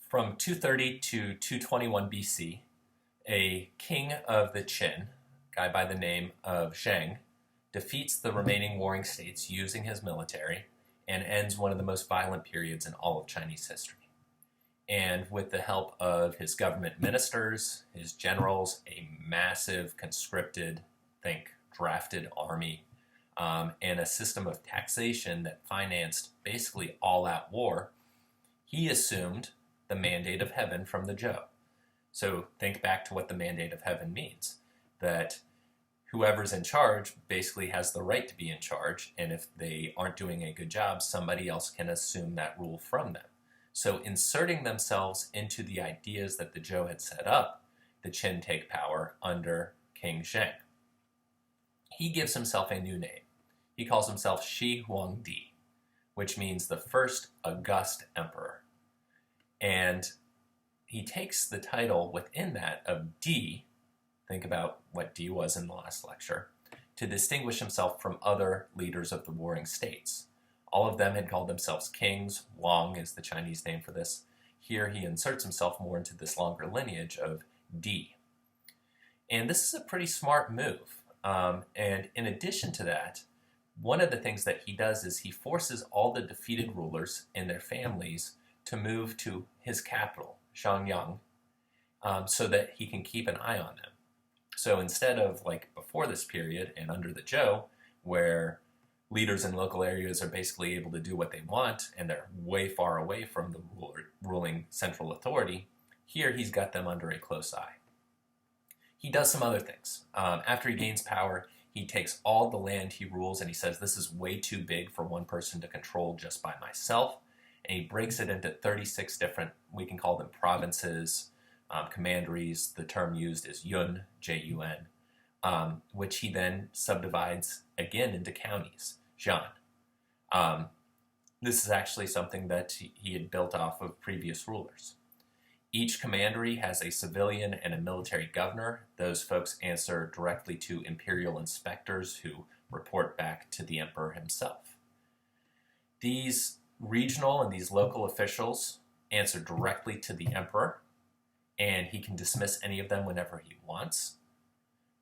From 230 to 221 BC, a king of the Qin, a guy by the name of Zheng, defeats the remaining warring states using his military and ends one of the most violent periods in all of Chinese history. And with the help of his government ministers, his generals, a massive conscripted, drafted army, and a system of taxation that financed basically all-out war, he assumed the mandate of heaven from the Zhou. So think back to what the mandate of heaven means, that whoever's in charge basically has the right to be in charge, and if they aren't doing a good job, somebody else can assume that rule from them. So inserting themselves into the ideas that the Zhou had set up, the Qin take power under King Zheng. He gives himself a new name. He calls himself Shi Huangdi, which means the first august emperor. And he takes the title within that of Di, think about what Di was in the last lecture, to distinguish himself from other leaders of the warring states. All of them had called themselves kings. Wang is the Chinese name for this. Here he inserts himself more into this longer lineage of Di. And this is a pretty smart move. And in addition to that, one of the things that he does is he forces all the defeated rulers and their families to move to his capital, Xiangyang, so that he can keep an eye on them. So instead of like before this period and under the Zhou, where leaders in local areas are basically able to do what they want and they're way far away from the ruling central authority, here he's got them under a close eye. He does some other things. After he gains power, he takes all the land he rules and he says, this is way too big for one person to control just by myself. And he breaks it into 36 different, we can call them provinces, commanderies. The term used is yun, J-U-N, which he then subdivides again into counties, Jian. This is actually something that he had built off of previous rulers. Each commandery has a civilian and a military governor. Those folks answer directly to imperial inspectors who report back to the emperor himself. These regional and these local officials answer directly to the emperor, and he can dismiss any of them whenever he wants.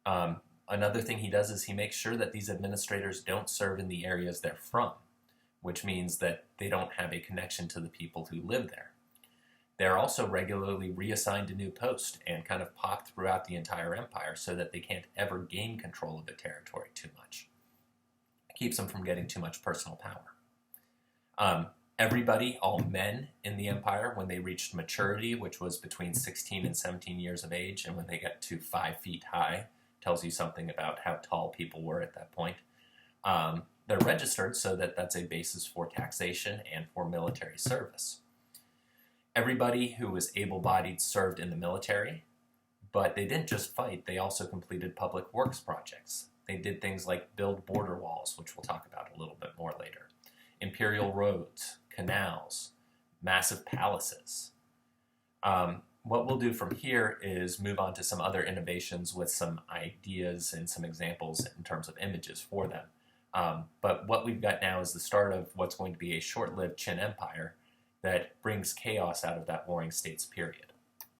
Another thing he does is he makes sure that these administrators don't serve in the areas they're from, which means that they don't have a connection to the people who live there. They're also regularly reassigned to new posts and kind of popped throughout the entire empire so that they can't ever gain control of the territory too much. It keeps them from getting too much personal power. Everybody, all men in the empire, when they reached maturity, which was between 16 and 17 years of age, and when they got to 5 feet high, tells you something about how tall people were at that point, they're registered so that that's a basis for taxation and for military service. Everybody who was able-bodied served in the military, but they didn't just fight, they also completed public works projects. They did things like build border walls, which we'll talk about a little bit more later, imperial roads, canals, massive palaces. What we'll do from here is move on to some other innovations with some ideas and some examples in terms of images for them. But what we've got now is the start of what's going to be a short-lived Qin Empire that brings chaos out of that warring states period.